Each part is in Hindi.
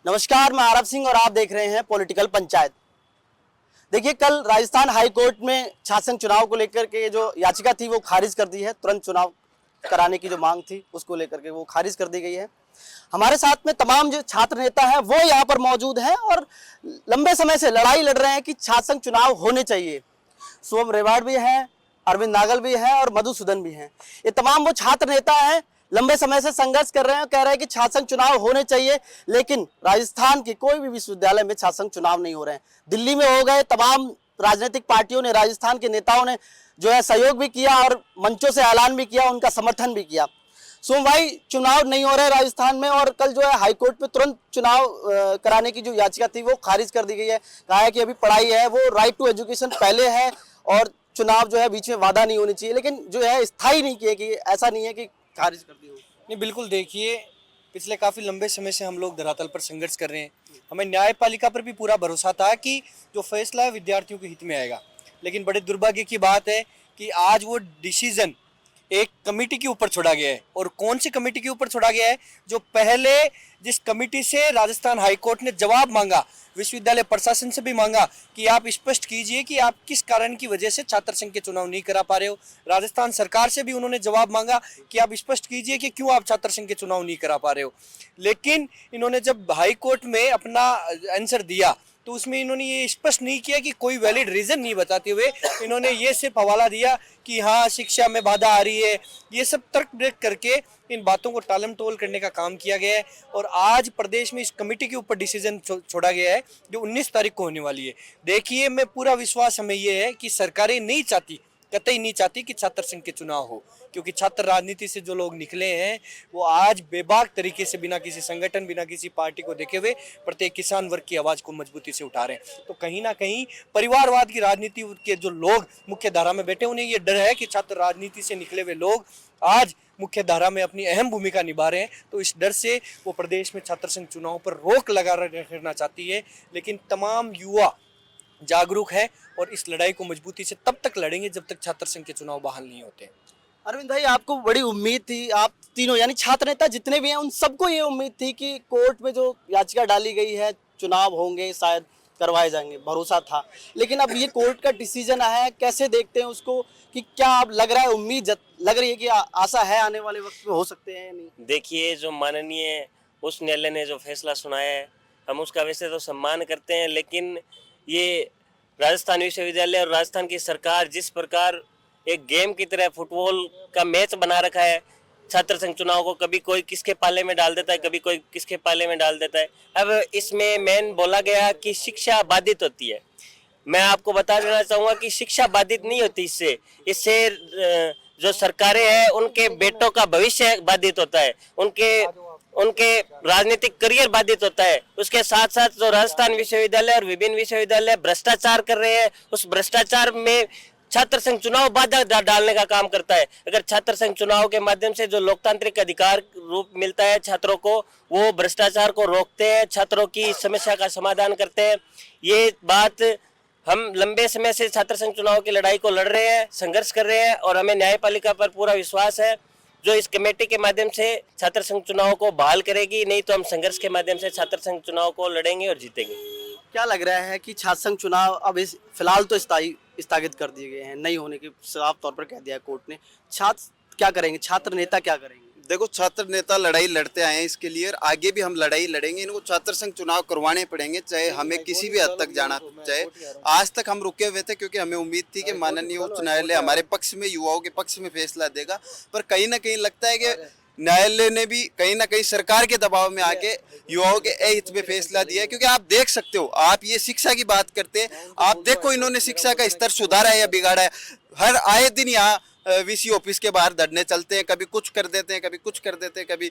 नमस्कार, मैं आरब सिंह और आप देख रहे हैं पॉलिटिकल पंचायत। देखिए, कल राजस्थान हाई कोर्ट में शासन चुनाव को लेकर के जो याचिका थी वो खारिज कर दी है। तुरंत चुनाव कराने की जो मांग थी उसको लेकर के वो खारिज कर दी गई है। हमारे साथ में तमाम जो छात्र नेता हैं वो यहाँ पर मौजूद हैं और लंबे समय से लड़ाई लड़ रहे हैं कि शासन चुनाव होने चाहिए। शुभम रेवाड़ भी हैं, अरविंद नागल भी हैं और मधुसूदन भी हैं। ये तमाम वो छात्र नेता हैं, लंबे समय से संघर्ष कर रहे हैं, कह रहे हैं कि शासन चुनाव होने चाहिए, लेकिन राजस्थान के कोई भी विश्वविद्यालय में शासन चुनाव नहीं हो रहे हैं। दिल्ली में हो गए, तमाम राजनीतिक पार्टियों ने, राजस्थान के नेताओं ने जो है सहयोग भी किया और मंचों से ऐलान भी किया, उनका समर्थन भी किया। सोम भाई, चुनाव नहीं हो रहे राजस्थान में और कल जो है हाईकोर्ट में तुरंत चुनाव कराने की जो याचिका थी वो खारिज कर दी गई है। कहा है कि अभी पढ़ाई है वो राइट टू एजुकेशन पहले है और चुनाव जो है बीच में वादा नहीं होनी चाहिए, लेकिन जो है स्थायी नहीं किया कि ऐसा नहीं है कि खारिज कर दी हो। नहीं, बिल्कुल देखिए, पिछले काफ़ी लंबे समय से हम लोग धरातल पर संघर्ष कर रहे हैं। हमें न्यायपालिका पर भी पूरा भरोसा था कि जो फैसला है विद्यार्थियों के हित में आएगा, लेकिन बड़े दुर्भाग्य की बात है कि आज वो डिसीजन एक कमेटी के ऊपर छोड़ा गया है। और कौन सी कमेटी के ऊपर छोड़ा गया है? जो पहले जिस कमेटी से राजस्थान हाईकोर्ट ने जवाब मांगा, विश्वविद्यालय प्रशासन से भी मांगा कि आप स्पष्ट कीजिए कि आप किस कारण की वजह से छात्र संघ के चुनाव नहीं करा पा रहे हो। राजस्थान सरकार से भी उन्होंने जवाब मांगा कि आप स्पष्ट कीजिए कि क्यों आप छात्र संघ के चुनाव नहीं करा पा रहे हो। लेकिन इन्होंने जब हाईकोर्ट में अपना आंसर दिया तो उसमें इन्होंने ये स्पष्ट नहीं किया कि कोई वैलिड रीज़न नहीं बताते हुए इन्होंने ये सिर्फ हवाला दिया कि हाँ, शिक्षा में बाधा आ रही है। ये सब तर्क ब्रेक करके इन बातों को टालम टोल करने का काम किया गया है। और आज प्रदेश में इस कमेटी के ऊपर डिसीजन छोड़ा गया है जो 19 तारीख को होने वाली है। देखिए, मैं पूरा विश्वास हमें ये है कि सरकारें नहीं चाहती, कतई नहीं चाहती कि छात्र संघ के चुनाव हो, क्योंकि छात्र राजनीति से जो लोग निकले हैं वो आज बेबाक तरीके से बिना किसी संगठन, बिना किसी पार्टी को देखे हुए प्रत्येक किसान वर्ग की आवाज़ को मजबूती से उठा रहे हैं। तो कहीं ना कहीं परिवारवाद की राजनीति के जो लोग मुख्य धारा में बैठे, उन्हें ये डर है कि छात्र राजनीति से निकले हुए लोग आज मुख्य धारा में अपनी अहम भूमिका निभा रहे हैं। तो इस डर से वो प्रदेश में छात्र संघ चुनाव पर रोक लगा रखना चाहती है। लेकिन तमाम युवा जागरूक है और इस लड़ाई को मजबूती से तब तक लड़ेंगे जब तक छात्र संघ के चुनाव बहाल नहीं होते। अरविंद भाई, आपको बड़ी उम्मीद थी, आप तीनों यानी छात्र नेता जितने भी हैं उन सबको ये उम्मीद थी कि कोर्ट में जो याचिका डाली गई है चुनाव होंगे, शायद करवाए जाएंगे, भरोसा था। लेकिन अब ये कोर्ट का डिसीजन आया है, कैसे देखते हैं उसको? कि क्या आप लग रहा है, उम्मीद लग रही है कि आशा है आने वाले वक्त में हो सकते हैं या नहीं? देखिए, जो माननीय उच्च न्यायालय ने जो फैसला सुनाया है, हम उसका वैसे तो सम्मान करते हैं, लेकिन ये राजस्थान विश्वविद्यालय और राजस्थान की सरकार जिस प्रकार एक गेम की तरह फुटबॉल का मैच बना रखा है, छात्र संघ चुनाव को कभी कोई किसके पाले में डाल देता है, कभी कोई किसके पाले में डाल देता है। अब इसमें मेन बोला गया कि शिक्षा बाधित होती है। मैं आपको बता देना चाहूँगा कि शिक्षा बाधित नहीं होती। इससे जो सरकारें हैं उनके बेटों का भविष्य बाधित होता है, उनके राजनीतिक करियर बाधित होता है। उसके साथ साथ जो राजस्थान विश्वविद्यालय और विभिन्न विश्वविद्यालय भ्रष्टाचार कर रहे हैं, उस भ्रष्टाचार में छात्र संघ चुनाव बाधा डालने का काम करता है। अगर छात्र संघ चुनाव के माध्यम से जो लोकतांत्रिक अधिकार रूप मिलता है छात्रों को, वो भ्रष्टाचार को रोकते हैं, छात्रों की समस्या का समाधान करते हैं। ये बात हम लंबे समय से छात्र संघ चुनाव की लड़ाई को लड़ रहे हैं, संघर्ष कर रहे हैं और हमें न्यायपालिका पर पूरा विश्वास है जो इस कमेटी के माध्यम से छात्र संघ चुनाव को बहाल करेगी। नहीं तो हम संघर्ष के माध्यम से छात्र संघ चुनाव को लड़ेंगे और जीतेंगे। क्या लग रहा है कि छात्र संघ चुनाव अब फिलहाल तो स्थगित कर दिए गए हैं, नहीं होने की साफ तौर पर कह दिया कोर्ट ने। छात्र क्या करेंगे, छात्र नेता क्या करेंगे? देखो, छात्र नेता लड़ाई लड़ते आए हैं इसके लिए और आगे भी हम लड़ाई लड़ेंगे। इनको छात्र संघ चुनाव करवाने पड़ेंगे, चाहे हमें किसी भी हद तक जाना चाहे। आज तक हम रुके हुए थे क्योंकि हमें उम्मीद थी कि माननीय उच्च न्यायालय हमारे पक्ष में, युवाओं के पक्ष में फैसला देगा। पर कहीं ना कहीं लगता है कि न्यायालय ने भी कहीं ना कहीं सरकार के दबाव में आके युवाओं के अहित में फैसला दिया है। क्योंकि आप देख सकते हो, आप ये शिक्षा की बात करते हैं, आप देखो इन्होंने शिक्षा का स्तर सुधारा है या बिगाड़ा है। हर आए दिन यहाँ वीसी ऑफिस के बाहर धरने चलते हैं, कभी कुछ कर देते हैं, कभी कुछ कर देते हैं, कभी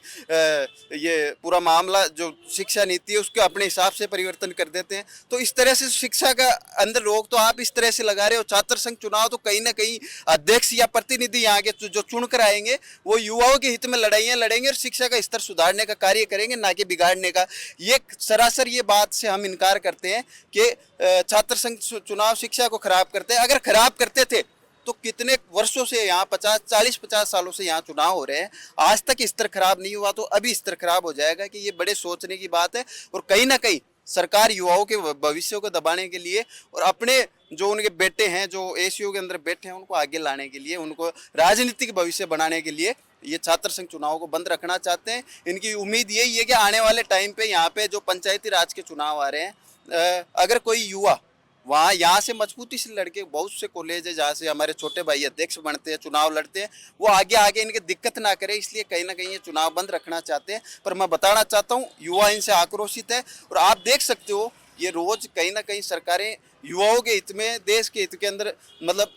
ये पूरा मामला जो शिक्षा नीति है उसके अपने हिसाब से परिवर्तन कर देते हैं। तो इस तरह से शिक्षा का अंदर रोक तो आप इस तरह से लगा रहे हो। छात्र संघ चुनाव तो कहीं ना कहीं अध्यक्ष या प्रतिनिधि यहाँ के जो चुन कर आएंगे वो युवाओं के हित में लड़ाइयाँ लड़ेंगे और शिक्षा का स्तर सुधारने का कार्य करेंगे, ना कि बिगाड़ने का। ये सरासर ये बात से हम इनकार करते हैं कि छात्र संघ चुनाव शिक्षा को खराब करते हैं। अगर खराब करते थे तो कितने वर्षों से यहाँ 40-50 सालों से यहाँ चुनाव हो रहे हैं, आज तक स्तर खराब नहीं हुआ, तो अभी स्तर खराब हो जाएगा कि ये बड़े सोचने की बात है। और कहीं ना कहीं सरकार युवाओं के भविष्य को दबाने के लिए और अपने जो उनके बेटे हैं जो एसीओ के अंदर बैठे हैं उनको आगे लाने के लिए, उनको राजनीतिक भविष्य बनाने के लिए ये छात्र संघ चुनाव को बंद रखना चाहते हैं। इनकी उम्मीद यही है कि आने वाले टाइम पे यहाँ पे जो पंचायती राज के चुनाव आ रहे हैं, अगर कोई युवा वहाँ यहाँ से मजबूती से लड़के, बहुत से कॉलेज है जहाँ से हमारे छोटे भाई अध्यक्ष बनते हैं, चुनाव लड़ते हैं, वो आगे आगे इनके दिक्कत ना करे, इसलिए कहीं ना कहीं ये चुनाव बंद रखना चाहते हैं। पर मैं बताना चाहता हूँ युवा इनसे आक्रोशित है और आप देख सकते हो ये रोज कहीं ना कहीं सरकारें युवाओं के हित में, देश के हित के अंदर, मतलब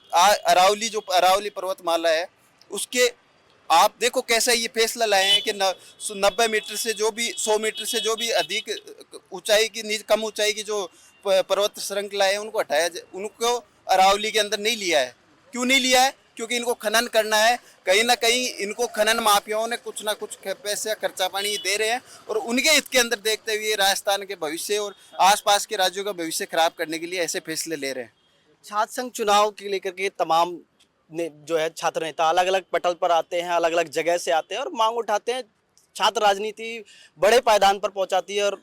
अरावली पर्वतमाला है उसके आप देखो कैसा ये फैसला लाए हैं कि 90 मीटर से जो भी 100 मीटर से जो भी अधिक ऊंचाई की, कम ऊंचाई की जो पर्वत श्रृंखला है उनको हटाया जाए, उनको अरावली के अंदर नहीं लिया है। क्यों नहीं लिया है? क्योंकि इनको खनन करना है, कहीं ना कहीं इनको खनन माफियाओं ने कुछ ना कुछ पैसे खर्चा पानी दे रहे हैं और उनके हित के अंदर देखते हुए राजस्थान के भविष्य और आसपास के राज्यों का भविष्य खराब करने के लिए ऐसे फैसले ले रहे हैं। छात्र संघ चुनाव के लेकर के तमाम जो है छात्र नेता अलग अलग पटल पर आते हैं, अलग अलग जगह से आते हैं और मांग उठाते हैं। छात्र राजनीति बड़े पायदान पर पहुंचाती है और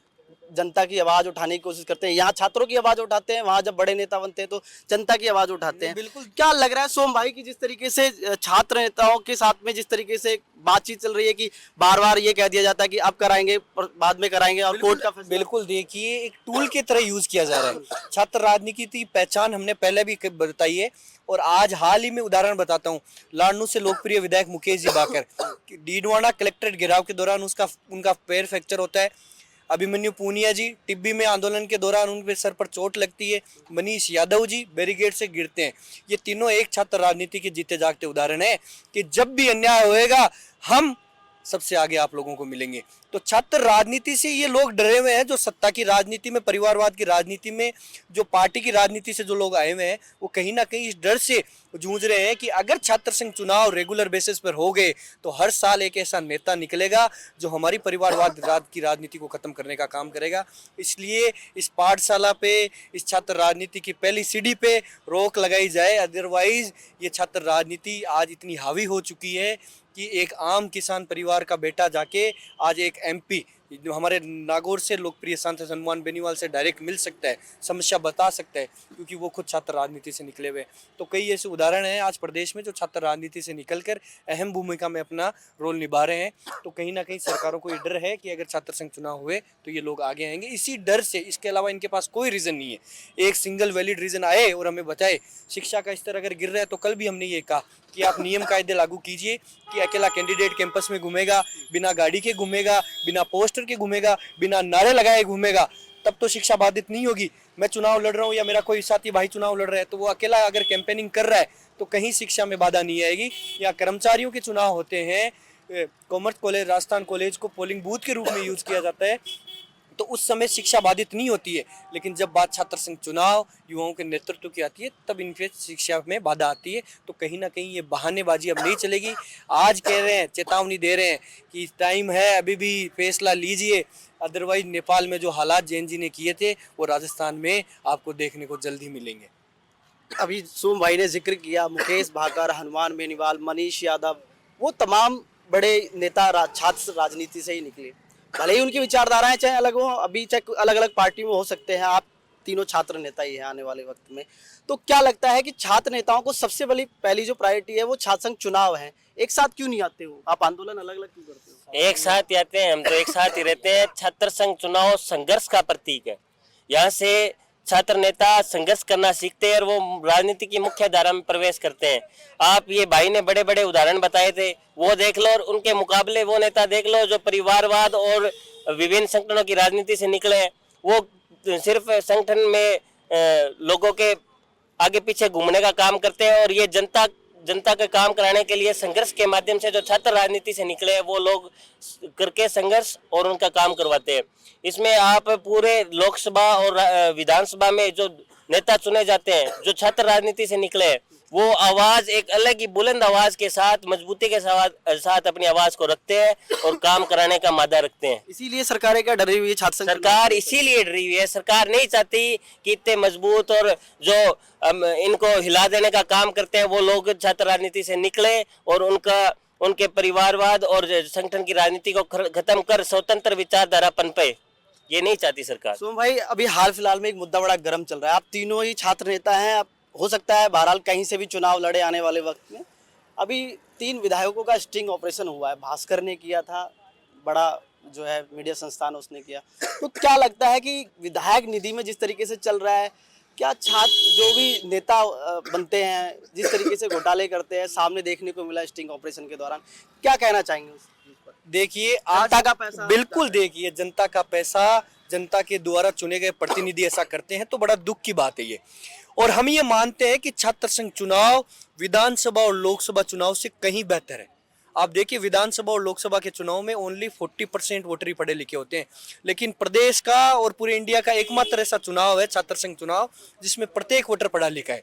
जनता की आवाज़ उठाने की कोशिश करते हैं। यहाँ छात्रों की आवाज़ उठाते हैं, वहाँ जब बड़े नेता बनते हैं तो जनता की आवाज़ उठाते हैं। बिल्कुल। क्या लग रहा है सोम भाई की जिस तरीके से छात्र नेताओं के साथ में जिस तरीके से बातचीत चल रही है कि बार बार ये कह दिया जाता है कि अब कराएंगे और बाद में कराएंगे और कोर्ट का फैसला। बिल्कुल, देखिए एक टूल की तरह यूज किया जा रहा है। छात्र राजनीति की पहचान हमने पहले भी बताई है और आज हाल ही में उदाहरण बताता हूँ। लाडनू से लोकप्रिय विधायक मुकेश जी बाकर, डीडवाना कलेक्ट्रेट घेराव के दौरान उनका पैर फ्रैक्चर होता है। अभिमन्यु पूनिया जी टिब्बी में आंदोलन के दौरान उनके सर पर चोट लगती है। मनीष यादव जी बैरिकेड से गिरते हैं। ये तीनों एक छात्र राजनीति के जीते जागते उदाहरण है कि जब भी अन्याय होएगा हम सबसे आगे आप लोगों को मिलेंगे। तो छात्र राजनीति से ये लोग डरे हुए हैं, जो सत्ता की राजनीति में, परिवारवाद की राजनीति में, जो पार्टी की राजनीति से जो लोग आए हुए हैं वो कहीं ना कहीं इस डर से जूझ रहे हैं कि अगर छात्र संघ चुनाव रेगुलर बेसिस पर हो गए तो हर साल एक ऐसा नेता निकलेगा जो हमारी परिवारवाद की राजनीति को खत्म करने का काम करेगा। इसलिए इस पाठशाला पे, इस छात्र राजनीति की पहली सीढ़ी पे रोक लगाई जाए। अदरवाइज ये छात्र राजनीति आज इतनी हावी हो चुकी है कि एक आम किसान परिवार का बेटा जाके आज एक एमपी जो हमारे नागौर से लोकप्रिय सांसद हनुमान बेनीवाल से डायरेक्ट मिल सकता है, समस्या बता सकता है, क्योंकि वो खुद छात्र राजनीति से निकले हुए। तो कई ऐसे उदाहरण हैं आज प्रदेश में जो छात्र राजनीति से निकलकर अहम भूमिका में अपना रोल निभा रहे हैं। तो कहीं ना कहीं सरकारों को ये डर है कि अगर छात्र संघ चुनाव हुए तो ये लोग आगे आएंगे। इसी डर से, इसके अलावा इनके पास कोई रीज़न नहीं है। एक सिंगल वैलिड रीज़न आए और हमें बताए शिक्षा का स्तर अगर गिर रहा है तो कल भी हमने ये कहा कि आप नियम कायदे लागू कीजिए कि अकेला कैंडिडेट कैंपस में घूमेगा, बिना गाड़ी के घूमेगा, बिना पोस्टर के घूमेगा, बिना नारे लगाए घूमेगा, तब तो शिक्षा बाधित नहीं होगी। मैं चुनाव लड़ रहा हूँ या मेरा कोई साथी भाई चुनाव लड़ रहा है तो वो अकेला अगर कैंपेनिंग कर रहा है तो कहीं शिक्षा में बाधा नहीं आएगी। या कर्मचारियों के चुनाव होते हैं, कॉमर्स कॉलेज, राजस्थान कॉलेज को पोलिंग बूथ के रूप में यूज किया जाता है, तो उस समय शिक्षा बाधित नहीं होती है। लेकिन जब बात छात्र संघ चुनाव, युवाओं के नेतृत्व की आती है, तब इनके शिक्षा में बाधा आती है। तो कहीं ना कहीं ये बहानेबाजी अब नहीं चलेगी। आज कह रहे हैं, चेतावनी दे रहे हैं कि टाइम है, अभी भी फैसला लीजिए, अदरवाइज नेपाल में जो हालात जैन जी ने किए थे वो राजस्थान में आपको देखने को जल्द ही मिलेंगे। अभी सोम भाई ने जिक्र किया मुकेश भाकर, हनुमान बेनीवाल, मनीष यादव, वो तमाम बड़े नेता छात्र राजनीति से ही निकले। भले ही उनकी विचारधाराएं चाहे अलग हो, अभी चाहे अलग अलग पार्टी में हो सकते हैं, आप तीनों छात्र नेता ही हैं आने वाले वक्त में। तो क्या लगता है कि छात्र नेताओं को सबसे पहली जो प्रायोरिटी है वो छात्र संघ चुनाव है, एक साथ क्यों नहीं आते हो आप? आंदोलन अलग अलग क्यों करते हो? एक साथ ही आते हैं, हम तो एक साथ ही रहते हैं। छात्र संघ चुनाव संघर्ष का प्रतीक है। यहाँ से छात्र नेता संघर्ष करना सीखते हैं और वो राजनीति की मुख्य धारा में प्रवेश करते हैं। आप ये भाई ने बड़े बड़े उदाहरण बताए थे, वो देख लो, और उनके मुकाबले वो नेता देख लो जो परिवारवाद और विभिन्न संगठनों की राजनीति से निकले हैं। वो सिर्फ संगठन में लोगों के आगे पीछे घूमने का काम करते हैं और ये जनता का काम कराने के लिए संघर्ष के माध्यम से जो छात्र राजनीति से निकले हैं वो लोग करके संघर्ष और उनका काम करवाते हैं। इसमें आप पूरे लोकसभा और विधानसभा में जो नेता चुने जाते हैं जो छात्र राजनीति से निकले हैं वो आवाज एक अलग ही बुलंद आवाज के साथ, मजबूती के साथ अपनी आवाज को रखते हैं और काम कराने का मादा रखते हैं। इसीलिए सरकारें क्या डरी हुई है छात्र संघ सरकार इसीलिए डरी हुई है, सरकार नहीं चाहती कि इतने मजबूत और जो इनको हिला देने का काम करते हैं वो लोग छात्र राजनीति से निकले और उनके परिवारवाद और संगठन की राजनीति को खत्म कर स्वतंत्र विचारधारा पनपे, ये नहीं चाहती सरकार। सोम भाई, अभी हाल फिलहाल में एक मुद्दा बड़ा गर्म चल रहा है। आप तीनों ही छात्र नेता हैं, आप हो सकता है बहरहाल कहीं से भी चुनाव लड़े आने वाले वक्त में। अभी 3 विधायकों का स्टिंग ऑपरेशन हुआ है, भास्कर ने किया था, बड़ा जो है मीडिया संस्थान उसने किया। तो क्या लगता है कि विधायक निधि में जिस तरीके से चल रहा है, क्या छात्र जो भी नेता बनते हैं जिस तरीके से घोटाले करते हैं, सामने देखने को मिला स्टिंग ऑपरेशन के दौरान, क्या कहना चाहेंगे उस पर? देखिए, आज जनता का पैसा, बिल्कुल देखिए, जनता का पैसा, जनता के द्वारा चुने गए प्रतिनिधि ऐसा करते हैं तो बड़ा दुख की बात है ये। और हम ये मानते हैं कि छात्र संघ चुनाव विधानसभा और लोकसभा चुनाव से कहीं बेहतर है। आप देखिए, विधानसभा और लोकसभा के चुनाव में ओनली 40% वोटर ही पढ़े लिखे होते हैं, लेकिन प्रदेश का और पूरे इंडिया का एकमात्र ऐसा चुनाव है छात्र संघ चुनाव जिसमें प्रत्येक वोटर पढ़ा लिखा है।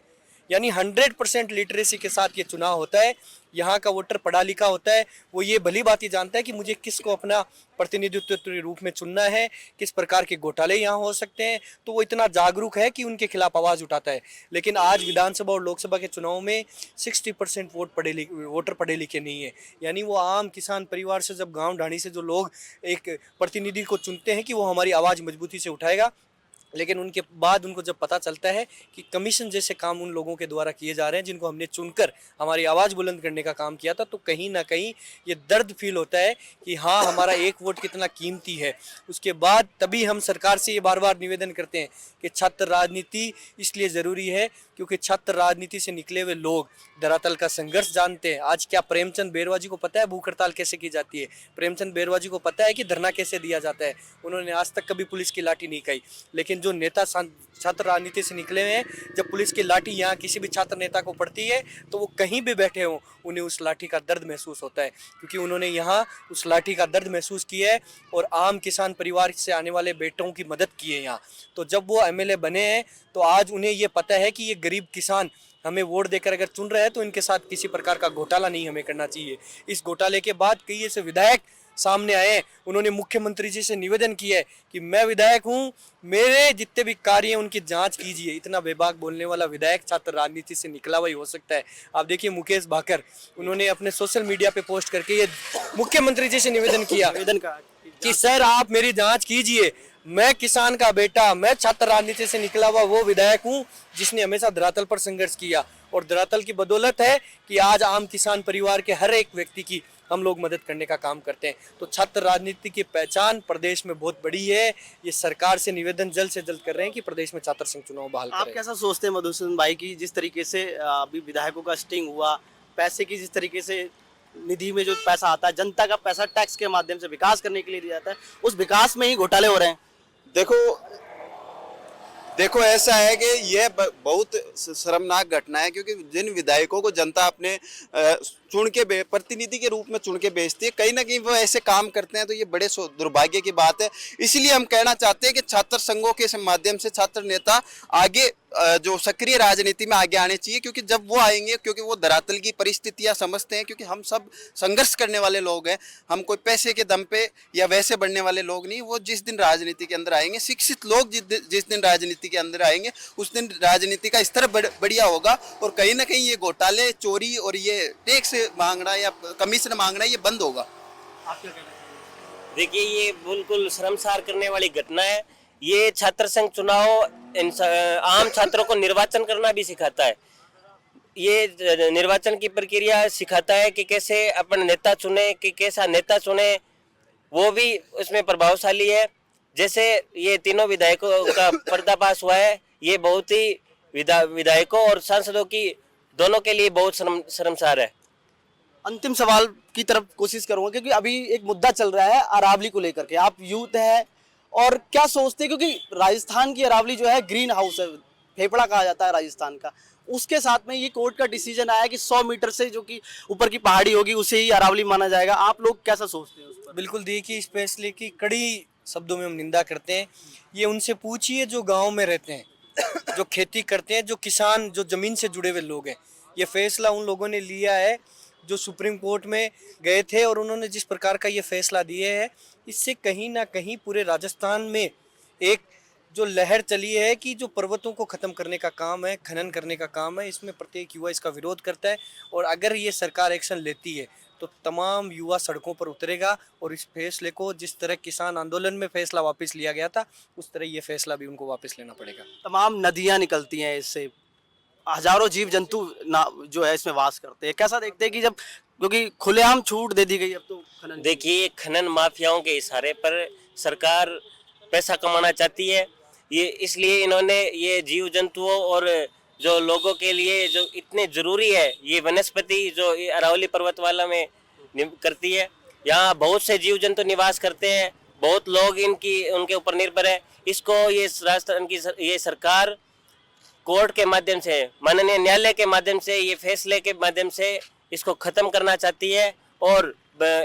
यानी 100% लिटरेसी के साथ ये चुनाव होता है। यहाँ का वोटर पढ़ा लिखा होता है, वो ये भली बात ही जानता है कि मुझे किसको अपना प्रतिनिधित्व के रूप में चुनना है, किस प्रकार के घोटाले यहाँ हो सकते हैं, तो वो इतना जागरूक है कि उनके खिलाफ आवाज़ उठाता है। लेकिन आज विधानसभा और लोकसभा के चुनाव में 60% वोटर पढ़े लिखे नहीं है। यानी वो आम किसान परिवार से, जब गाँव ढाणी से जो लोग एक प्रतिनिधि को चुनते हैं कि वो हमारी आवाज़ मजबूती से उठाएगा, लेकिन उनके बाद उनको जब पता चलता है कि कमीशन जैसे काम उन लोगों के द्वारा किए जा रहे हैं जिनको हमने चुनकर हमारी आवाज़ बुलंद करने का काम किया था, तो कहीं ना कहीं ये दर्द फील होता है कि हाँ, हमारा एक वोट कितना कीमती है। उसके बाद तभी हम सरकार से ये बार बार निवेदन करते हैं कि छात्र राजनीति इसलिए ज़रूरी है क्योंकि छात्र राजनीति से निकले हुए लोग धरातल का संघर्ष जानते हैं। आज क्या प्रेमचंद बैरवा जी को पता है भूख हड़ताल कैसे की जाती है? प्रेमचंद बैरवा जी को पता है कि धरना कैसे दिया जाता है? उन्होंने आज तक कभी पुलिस की लाठी नहीं खाई। लेकिन जो नेता छात्र राजनीति से निकले हुए हैं, जब पुलिस की लाठी यहाँ किसी भी छात्र नेता को पड़ती है तो वो कहीं भी बैठे हों, उन्हें उस लाठी का दर्द महसूस होता है, क्योंकि उन्होंने यहाँ उस लाठी का दर्द महसूस किया है और आम किसान परिवार से आने वाले बेटों की मदद की है यहाँ। तो जब वो एमएलए बने हैं तो आज उन्हें ये पता है कि ये गरीब किसान हमें वोट देकर अगर चुन रहे हैं तो इनके साथ किसी प्रकार का घोटाला नहीं हमें करना चाहिए। इस घोटाले के बाद कई ऐसे विधायक सामने आए, उन्होंने मुख्यमंत्री जी से निवेदन किया है कि मैं विधायक हूं, मेरे जितने भी कार्य हैं उनकी जांच कीजिए। इतना बेबाक बोलने वाला विधायक छात्र राजनीति से निकला हुआ ही हो सकता है। आप देखिए, मुकेश भाकर, उन्होंने अपने सोशल मीडिया पे पोस्ट करके ये मुख्यमंत्री जी से निवेदन किया कि सर आप मेरी जांच कीजिए, मैं किसान का बेटा, मैं छात्र राजनीति से निकला हुआ वो विधायक हूँ जिसने हमेशा धरातल पर संघर्ष किया, और धरातल की बदौलत है कि आज आम किसान परिवार के हर एक व्यक्ति की हम लोग मदद करने का काम करते हैं। तो छात्र राजनीति की पहचान प्रदेश में बहुत बड़ी है। ये सरकार से निवेदन जल्द से जल्द कर रहे हैं कि प्रदेश में छात्र संघ चुनाव बहाल करें। आप कैसा सोचते हैं मधुसूदन भाई की जिस तरीके से अभी विधायकों का स्टिंग हुआ, पैसे की जिस तरीके से निधि में जो पैसा आता है, जनता का पैसा टैक्स के माध्यम से विकास करने के लिए दिया जाता है, उस विकास में ही घोटाले हो रहे हैं? देखो ऐसा है कि यह बहुत शर्मनाक घटना है, क्योंकि जिन विधायकों को जनता अपने चुन के प्रतिनिधि के रूप में चुन के भेजती है, कहीं ना कहीं वो ऐसे काम करते हैं, तो ये बड़े दुर्भाग्य की बात है। इसलिए हम कहना चाहते हैं कि छात्र संघों के माध्यम से छात्र नेता आगे जो सक्रिय राजनीति में आगे आने चाहिए, क्योंकि जब वो आएंगे, क्योंकि वो धरातल की परिस्थितियां समझते हैं, क्योंकि हम सब संघर्ष करने वाले लोग हैं, हम कोई पैसे के दम पे या वैसे बढ़ने वाले लोग नहीं। वो जिस दिन राजनीति के अंदर आएंगे, शिक्षित लोग जिस दिन राजनीति के अंदर आएंगे, उस दिन राजनीति का स्तर बढ़िया होगा और कहीं ना कहीं ये घोटाले, चोरी और ये टैक्स मांगना या कमीशन मांगना ये बंद होगा। आप क्या कहना चाहेंगे? देखिए, ये बिल्कुल शर्मसार करने वाली घटना है। ये छात्र संघ चुनाव आम छात्रों को निर्वाचन करना भी सिखाता है। ये निर्वाचन की प्रक्रिया सिखाता है कि कैसे अपन नेता चुने, कि कैसा नेता चुने, वो भी उसमें प्रभावशाली है। जैसे ये तीनों विधायकों का पर्दाफाश हुआ है, ये बहुत ही विधायकों और सांसदों की दोनों के लिए बहुत शर्मसार है। अंतिम सवाल की तरफ कोशिश करूंगा, क्योंकि अभी एक मुद्दा चल रहा है अरावली को लेकर के। आप यूथ है और क्या सोचते हैं, क्योंकि राजस्थान की अरावली जो है ग्रीन हाउस है, फेफड़ा कहा जाता है राजस्थान का। उसके साथ में ये कोर्ट का डिसीजन आया कि 100 मीटर से जो कि ऊपर की पहाड़ी होगी उसे ही अरावली माना जाएगा। आप लोग कैसा सोचते हैं उस पर? बिल्कुल, देखिए, इस फैसले की कड़ी शब्दों में हम निंदा करते हैं। ये उनसे पूछिए जो गाँव में रहते हैं, जो खेती करते हैं, जो किसान, जो जमीन से जुड़े हुए लोग हैं। ये फैसला उन लोगों ने लिया है जो सुप्रीम कोर्ट में गए थे, और उन्होंने जिस प्रकार का ये फैसला दिए है, इससे कहीं ना कहीं पूरे राजस्थान में एक जो लहर चली है कि जो पर्वतों को ख़त्म करने का काम है, खनन करने का काम है, इसमें प्रत्येक युवा इसका विरोध करता है। और अगर ये सरकार एक्शन लेती है तो तमाम युवा सड़कों पर उतरेगा, और इस फैसले को जिस तरह किसान आंदोलन में फैसला वापस लिया गया था, उस तरह ये फैसला भी उनको वापस लेना पड़ेगा। तमाम नदियां निकलती हैं इससे, हजारों जीव जंतु ना जो है इसमें वास करते हैं। कैसा देखते हैं कि जब, क्योंकि खुलेआम छूट दे दी गई अब तो खनन की। देखिए, खनन माफियाओं के इशारे पर सरकार पैसा कमाना चाहती है। ये इसलिए इन्होंने ये जीव जंतुओं और जो लोगों के लिए जो इतने जरूरी है, ये वनस्पति जो ये अरावली पर्वतमाला में करती है, यहाँ बहुत से जीव जंतु निवास करते हैं, बहुत लोग इनकी उनके ऊपर निर्भर है। इसको ये राजस्थान की ये सरकार कोर्ट के माध्यम से, माननीय न्यायालय के माध्यम से, ये फैसले के माध्यम से इसको खत्म करना चाहती है। और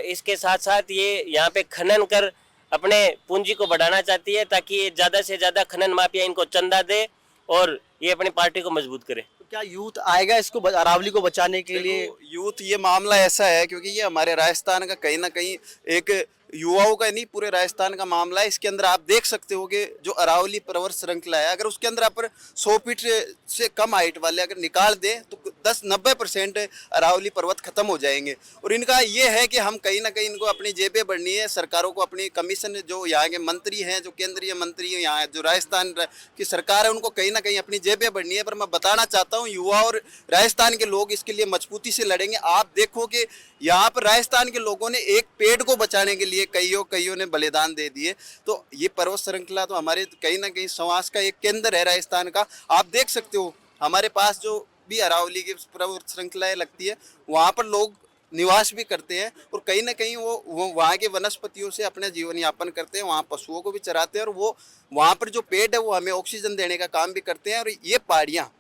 इसके साथ साथ ये यहाँ पे खनन कर अपने पूंजी को बढ़ाना चाहती है, ताकि ये ज़्यादा से ज़्यादा खनन माफिया इनको चंदा दे और ये अपनी पार्टी को मजबूत करे। तो क्या यूथ आएगा इसको अरावली को बचाने के लिए? यूथ, ये मामला ऐसा है क्योंकि ये हमारे राजस्थान का कहीं ना कहीं एक युवाओं का नहीं, पूरे राजस्थान का मामला है। इसके अंदर आप देख सकते हो कि जो अरावली पर्वत श्रृंखला है, अगर उसके अंदर आप 100 फीट से कम हाइट वाले अगर निकाल दें तो 10-90% अरावली पर्वत खत्म हो जाएंगे। और इनका ये है कि हम कहीं ना कहीं इनको अपनी जेबें बढ़नी है, सरकारों को अपनी कमीशन, जो यहाँ के मंत्री हैं, जो केंद्रीय मंत्री हैं, यहाँ जो राजस्थान की सरकार है, उनको कहीं ना कहीं अपनी जेबें बढ़नी है। पर मैं बताना चाहता हूँ, युवा और राजस्थान के लोग इसके लिए मजबूती से लड़ेंगे। आप देखो कि यहाँ पर राजस्थान के लोगों ने एक पेड़ को बचाने के लिए कईयों ने बलिदान दे दिए। तो ये पर्वत श्रृंखला तो हमारे कहीं ना कहीं समाज का एक केंद्र है राजस्थान का। आप देख सकते हो हमारे पास जो भी अरावली की पर्वत श्रृंखलाएं लगती है, वहाँ पर लोग निवास भी करते हैं, और कहीं ना कहीं वो वहाँ के वनस्पतियों से अपना जीवन यापन करते हैं, वहाँ पशुओं को भी चराते हैं, और वो वहाँ पर जो पेड़ है वो हमें ऑक्सीजन देने का काम भी करते हैं। और ये पहाड़ियाँ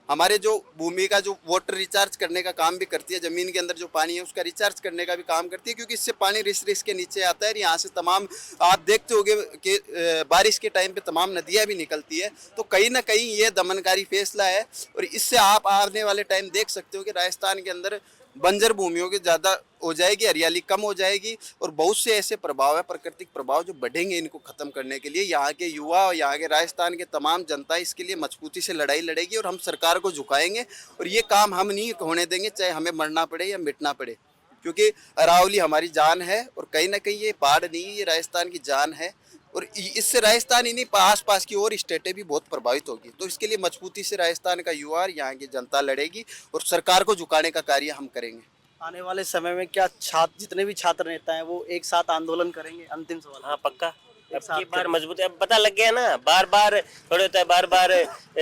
हमारे जो भूमि का जो वाटर रिचार्ज करने का काम भी करती है, ज़मीन के अंदर जो पानी है उसका रिचार्ज करने का भी काम करती है, क्योंकि इससे पानी रिस के नीचे आता है। यहाँ से तमाम, आप देखते होंगे कि बारिश के टाइम पे तमाम नदियाँ भी निकलती है। तो कहीं ना कहीं ये दमनकारी फैसला है, और इससे आप आने वाले टाइम देख सकते हो कि राजस्थान के अंदर बंजर भूमियों की ज़्यादा हो जाएगी, हरियाली कम हो जाएगी, और बहुत से ऐसे प्रभाव है, प्राकृतिक प्रभाव, जो बढ़ेंगे इनको ख़त्म करने के लिए। यहाँ के युवा और यहाँ के राजस्थान के तमाम जनता इसके लिए मजबूती से लड़ाई लड़ेगी, और हम सरकार को झुकाएंगे, और ये काम हम नहीं होने देंगे, चाहे हमें मरना पड़े या मिटना पड़े, क्योंकि अरावली हमारी जान है। और कहीं ना कहीं ये पहाड़ नहीं, ये राजस्थान की जान है, और इससे राजस्थान ही नहीं, आस पास की और स्टेटें भी बहुत प्रभावित होगी। तो इसके लिए मजबूती से राजस्थान का युवा और यहाँ की जनता लड़ेगी, और सरकार को झुकाने का कार्य हम करेंगे। आने वाले समय में क्या छात्र, जितने भी छात्र नेता हैं, वो एक साथ आंदोलन करेंगे? अंतिम सवाल। हाँ, पक्का। अब की बार मजबूत है, अब पता लग गया ना, बार बार थोड़े होता है, बार बार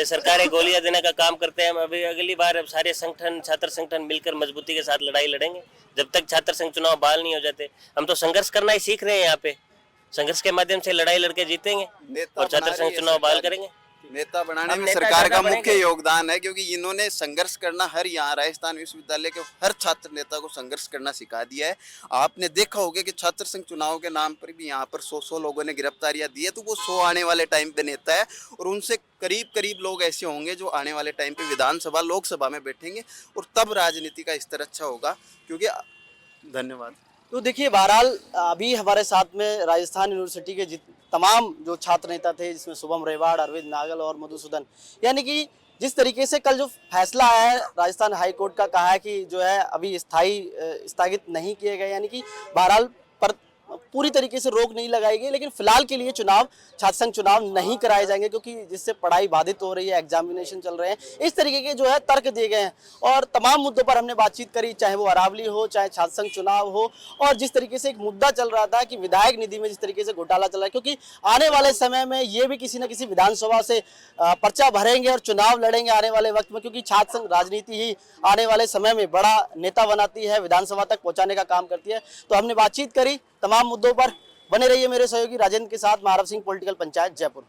सरकारें गोलियां देने का काम करते हैं। अभी अगली बार अब सारे संगठन, छात्र संगठन मिलकर मजबूती के साथ लड़ाई लड़ेंगे, जब तक छात्र संघ चुनाव बहाल नहीं हो जाते। हम तो संघर्ष करना ही सीख रहे हैं, यहाँ पे संघर्ष के माध्यम से लड़ाई लड़के जीतेंगे और छात्र संघ चुनाव बहाल करेंगे। नेता बनाने में सरकार का मुख्य योगदान है, क्योंकि इन्होंने संघर्ष करना, हर यहाँ राजस्थान विश्वविद्यालय के हर छात्र नेता को संघर्ष करना सिखा दिया है। आपने देखा होगा कि छात्र संघ चुनाव के नाम पर भी यहाँ पर 100 लोगों ने गिरफ्तारियां दी है, तो वो 100 आने वाले टाइम पे नेता है, और उनसे करीब लोग ऐसे होंगे जो आने वाले टाइम पे विधानसभा, लोकसभा में बैठेंगे, और तब राजनीति का स्तर अच्छा होगा। क्योंकि धन्यवाद। तो देखिए, बहरहाल अभी हमारे साथ में राजस्थान यूनिवर्सिटी के तमाम जो छात्र नेता थे, जिसमें शुभम रेवाड़, अरविंद नागल और मधुसूदन, यानी कि जिस तरीके से कल जो फैसला आया है राजस्थान हाई कोर्ट का, कहा है कि जो है अभी स्थगित नहीं किए गए, यानी कि बहरहाल पर पूरी तरीके से रोक नहीं लगाई गई, लेकिन फिलहाल के लिए चुनाव, छात्र संघ चुनाव नहीं कराए जाएंगे, क्योंकि जिससे पढ़ाई बाधित हो रही है, एग्जामिनेशन चल रहे हैं, इस तरीके के जो है तर्क दिए गए हैं। और तमाम मुद्दों पर हमने बातचीत करी, चाहे वो अरावली हो, चाहे छात्र संघ चुनाव हो, और जिस तरीके से एक मुद्दा चल रहा था कि विधायक निधि में जिस तरीके से घोटाला चल रहा है, क्योंकि आने वाले समय में ये भी किसी न किसी विधानसभा से पर्चा भरेंगे और चुनाव लड़ेंगे आने वाले वक्त में, क्योंकि छात्र संघ राजनीति ही आने वाले समय में बड़ा नेता बनाती है, विधानसभा तक पहुंचाने का काम करती है। तो हमने बातचीत करी तमाम मुद्दों पर। बने रहिए मेरे सहयोगी राजेंद्र के साथ। महाराव सिंह, पॉलिटिकल पंचायत, जयपुर।